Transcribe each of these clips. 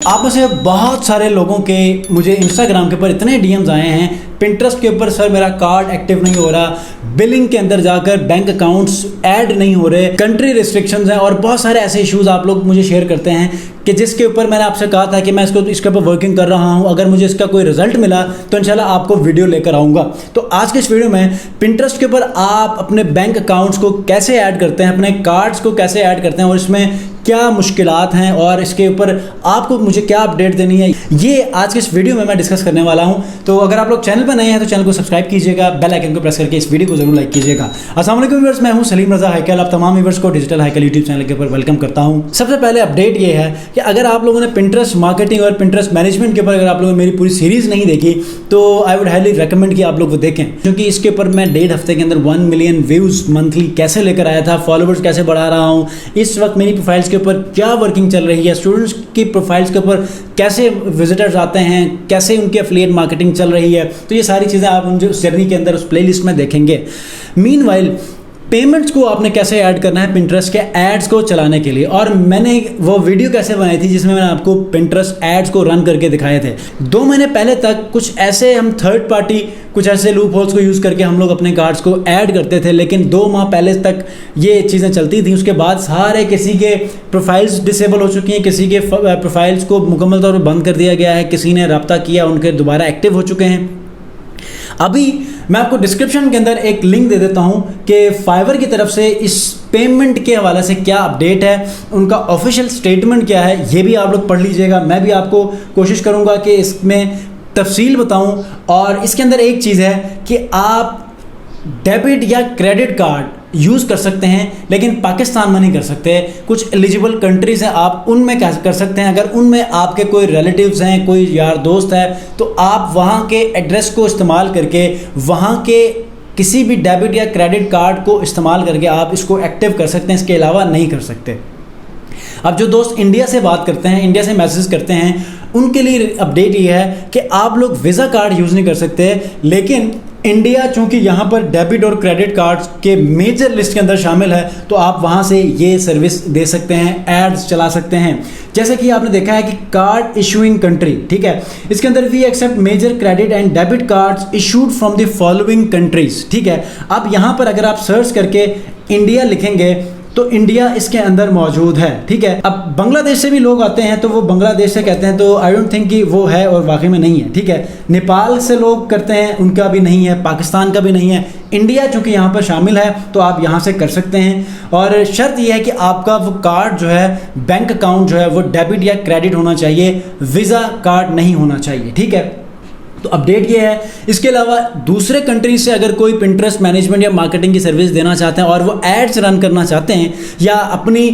आप में से बहुत सारे लोगों के मुझे इंस्टाग्राम के ऊपर इतने डीएम्स आए हैं, पिंटरेस्ट के ऊपर सर मेरा कार्ड एक्टिव नहीं हो रहा, बिलिंग के अंदर जाकर बैंक अकाउंट्स ऐड नहीं हो रहे, कंट्री रिस्ट्रिक्शंस हैं और बहुत सारे ऐसे इश्यूज आप लोग मुझे शेयर करते हैं कि जिसके ऊपर मैंने आपसे कहा था कि मैं इसके ऊपर वर्किंग कर रहा हूं। अगर मुझे इसका कोई रिजल्ट मिला तो इंशाल्लाह आपको वीडियो लेकर आऊँगा। तो आज के इस वीडियो में पिंटरेस्ट के ऊपर आप अपने बैंक अकाउंट्स को कैसे ऐड करते हैं, अपने कार्ड्स को कैसे ऐड करते हैं और इसमें क्या मुश्किलात हैं और इसके ऊपर आपको मुझे क्या अपडेट देनी है, ये आज के इस वीडियो में मैं डिस्कस करने वाला हूं। तो अगर आप लोग चैनल पर नए हैं तो चैनल को सब्सक्राइब कीजिएगा, बेल आइकन को प्रेस करके इस वीडियो को जरूर लाइक कीजिएगा। अस्सलाम वालेकुम व्यूअर्स, मैं हूं सलीम रज़ा हैकल। आप तमाम व्यूअर्स को डिजिटल हैकल यूट्यूब चैनल के ऊपर वेलकम करता हूं। सबसे पहले अपडेट ये है कि अगर आप लोगों ने पिंटरेस्ट मार्केटिंग और पिंटरेस्ट मैनेजमेंट के ऊपर अगर आप लोगों ने मेरी पूरी सीरीज़ नहीं देखी तो आई वुड हाईली रिकमेंड कि आप लोग वो देखें, क्योंकि इसके ऊपर मैं 1.5 हफ्ते के अंदर 1 मिलियन व्यूज़ मंथली कैसे लेकर आया था, फॉलोवर्स कैसे बढ़ा रहा हूँ, इस वक्त मेरी प्रोफाइल्स के ऊपर क्या वर्किंग चल रही है, स्टूडेंट्स की प्रोफाइल्स के ऊपर कैसे विजिटर्स आते हैं, कैसे उनकी एफिलिएट मार्केटिंग चल रही है। तो ये सारी चीज़ें आप उस जर्नी के अंदर उस प्लेलिस्ट में देखेंगे। मीनवाइल पेमेंट्स को आपने कैसे ऐड करना है पिंटरेस्ट के एड्स को चलाने के लिए, और मैंने वो वीडियो कैसे बनाई थी जिसमें मैंने आपको पिंटरेस्ट एड्स को रन करके दिखाए थे। 2 महीने पहले तक कुछ ऐसे हम थर्ड पार्टी कुछ ऐसे लूप होल्स को यूज़ करके हम लोग अपने कार्ड्स को ऐड करते थे, लेकिन 2 माह पहले तक ये चीज़ें चलती थी। उसके बाद सारे किसी के प्रोफाइल्स डिसेबल हो चुकी हैं, किसी के प्रोफाइल्स को मुकम्मल तौर पर बंद कर दिया गया है, किसी ने रब्ता किया उनके दोबारा एक्टिव हो चुके हैं। अभी मैं आपको डिस्क्रिप्शन के अंदर एक लिंक दे देता हूं कि फाइवर की तरफ से इस पेमेंट के हवाले से क्या अपडेट है, उनका ऑफिशियल स्टेटमेंट क्या है, ये भी आप लोग पढ़ लीजिएगा। मैं भी आपको कोशिश करूंगा कि इसमें तफसील बताऊं। और इसके अंदर एक चीज़ है कि आप डेबिट या क्रेडिट कार्ड यूज़ कर सकते हैं, लेकिन पाकिस्तान में नहीं कर सकते। कुछ एलिजिबल कंट्रीज़ हैं, आप उनमें क्या कर सकते हैं। अगर उनमें आपके कोई रिलेटिव्स हैं, कोई यार दोस्त है, तो आप वहाँ के एड्रेस को इस्तेमाल करके वहाँ के किसी भी डेबिट या क्रेडिट कार्ड को इस्तेमाल करके आप इसको एक्टिव कर सकते हैं, इसके अलावा नहीं कर सकते। अब जो दोस्त इंडिया से बात करते हैं, इंडिया से मैसेज करते हैं, उनके लिए अपडेट ये है कि आप लोग वीज़ा कार्ड यूज़ नहीं कर सकते, लेकिन इंडिया चूंकि यहाँ पर डेबिट और क्रेडिट कार्ड्स के मेजर लिस्ट के अंदर शामिल है, तो आप वहाँ से ये सर्विस दे सकते हैं, एड्स चला सकते हैं। जैसे कि आपने देखा है कि कार्ड इशूइंग कंट्री, ठीक है, इसके अंदर we accept major credit and debit cards issued from the following countries, ठीक है। अब यहाँ पर अगर आप सर्च करके इंडिया लिखेंगे तो इंडिया इसके अंदर मौजूद है, ठीक है। अब बांग्लादेश से भी लोग आते हैं तो वो बांग्लादेश से कहते हैं, तो आई डोंट थिंक कि वो है और वाकई में नहीं है, ठीक है। नेपाल से लोग करते हैं, उनका भी नहीं है, पाकिस्तान का भी नहीं है। इंडिया चूंकि यहाँ पर शामिल है तो आप यहाँ से कर सकते हैं, और शर्त यह है कि आपका वो कार्ड जो है, बैंक अकाउंट जो है, वो डेबिट या क्रेडिट होना चाहिए, वीज़ा कार्ड नहीं होना चाहिए, ठीक है। तो अपडेट ये है। इसके अलावा दूसरे कंट्री से अगर कोई पिंटरेस्ट मैनेजमेंट या मार्केटिंग की सर्विस देना चाहते हैं और वो एड्स रन करना चाहते हैं, या अपनी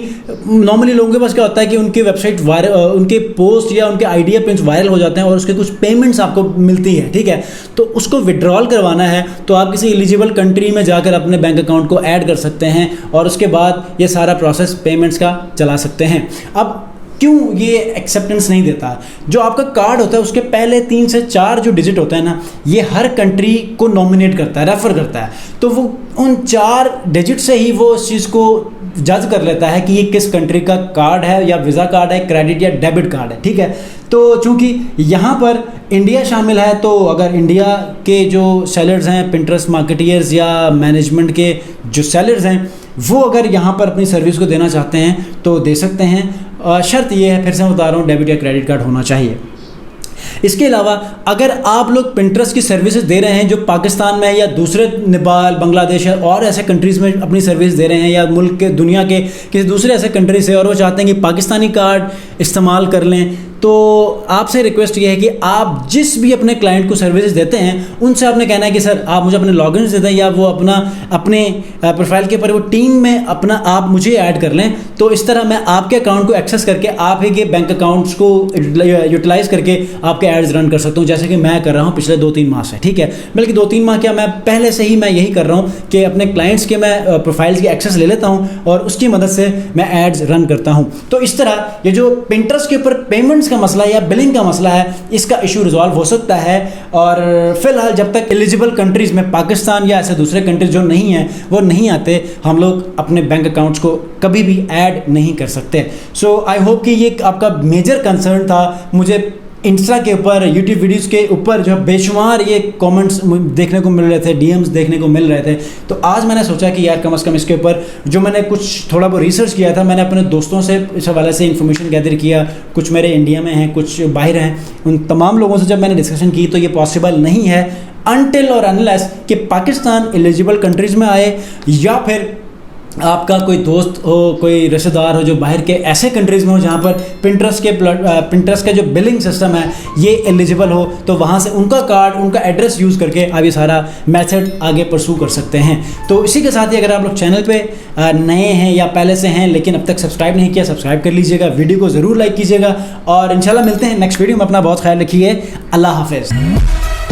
नॉर्मली लोगों के पास क्या होता है कि उनकी वेबसाइट वायरल, उनके पोस्ट या उनके आइडिया पिंस वायरल हो जाते हैं और उसके कुछ पेमेंट्स आपको मिलती है, ठीक है। तो उसको विड्रॉल करवाना है तो आप किसी एलिजिबल कंट्री में जाकर अपने बैंक अकाउंट को ऐड कर सकते हैं और उसके बाद ये सारा प्रोसेस पेमेंट्स का चला सकते हैं। अब क्यों ये एक्सेप्टेंस नहीं देता? जो आपका कार्ड होता है उसके पहले 3 से 4 जो डिजिट होता है ना, ये हर कंट्री को नॉमिनेट करता है, रेफर करता है। तो वो उन 4 डिजिट से ही वो इस चीज़ को जज कर लेता है कि ये किस कंट्री का कार्ड है, या वीज़ा कार्ड है, क्रेडिट या डेबिट कार्ड है, ठीक है। तो चूंकि यहाँ पर इंडिया शामिल है, तो अगर इंडिया के जो सेलर्स हैं, पिंटरेस्ट मार्केटियर्स या मैनेजमेंट के जो सेलर्स हैं, वो अगर यहाँ पर अपनी सर्विस को देना चाहते हैं तो दे सकते हैं। शर्त ये है, फिर से मैं बता रहा हूँ, डेबिट या क्रेडिट कार्ड होना चाहिए। इसके अलावा अगर आप लोग पिंटरेस्ट की सर्विसेज दे रहे हैं जो पाकिस्तान में या दूसरे नेपाल, बांग्लादेश और ऐसे कंट्रीज़ में अपनी सर्विस दे रहे हैं, या मुल्क के दुनिया के किसी दूसरे ऐसे कंट्री से, और वो चाहते हैं कि पाकिस्तानी कार्ड इस्तेमाल कर लें, तो आपसे रिक्वेस्ट ये है कि आप जिस भी अपने क्लाइंट को सर्विसेज देते हैं उनसे आपने कहना है कि सर आप मुझे अपने लॉगिन दे दें, या वो अपने प्रोफाइल के ऊपर वो टीम में अपना आप मुझे ऐड कर लें। तो इस तरह मैं आपके अकाउंट को एक्सेस करके आप ही के बैंक अकाउंट्स को यूटिलाइज़ करके आपके एड्स रन कर सकता हूँ, जैसे कि मैं कर रहा हूँ पिछले 2-3 माह से, ठीक है। बल्कि 2-3 माह क्या, मैं पहले से ही मैं यही कर रहा हूँ कि अपने क्लाइंट्स के मैं प्रोफाइल्स की एक्सेस ले लेता हूँ और उसकी मदद से मैं एड्स रन करता हूँ। तो इस तरह ये जो पिंटरेस्ट के ऊपर पेमेंट्स का मसला है या बिलिंग का मसला है, इसका इशू रिजॉल्व हो सकता है। और फिलहाल जब तक एलिजिबल कंट्रीज़ में पाकिस्तान या ऐसे दूसरे कंट्रीज जो नहीं हैं वो नहीं आते, हम लोग अपने बैंक अकाउंट्स को कभी भी ऐड नहीं कर सकते। सो आई होप कि ये आपका मेजर कंसर्न था। मुझे इंस्टा के ऊपर, यूट्यूब वीडियोस के ऊपर जो बेशुमार ये कमेंट्स देखने को मिल रहे थे, डीएम्स देखने को मिल रहे थे, तो आज मैंने सोचा कि यार कम से कम इसके ऊपर जो मैंने कुछ थोड़ा बहुत रिसर्च किया था, मैंने अपने दोस्तों से इस हवाले से इन्फॉर्मेशन गैदर किया, कुछ मेरे इंडिया में हैं, कुछ बाहर हैं, उन तमाम लोगों से जब मैंने डिस्कशन की तो ये पॉसिबल नहीं है अनटिल और अनलेस कि पाकिस्तान एलिजिबल कंट्रीज़ में आए, या फिर आपका कोई दोस्त हो, कोई रिश्तेदार हो जो बाहर के ऐसे कंट्रीज़ में हो जहाँ पर पिंटरेस्ट का जो बिलिंग सिस्टम है ये एलिजिबल हो, तो वहाँ से उनका कार्ड, उनका एड्रेस यूज़ करके आप ये सारा मेथड आगे परसू कर सकते हैं। तो इसी के साथ ही अगर आप लोग चैनल पे नए हैं या पहले से हैं लेकिन अब तक सब्सक्राइब नहीं किया, सब्सक्राइब कर लीजिएगा, वीडियो को ज़रूर लाइक कीजिएगा और इंशाल्लाह मिलते हैं नेक्स्ट वीडियो में। अपना बहुत ख्याल रखिए। अल्लाह हाफिज़।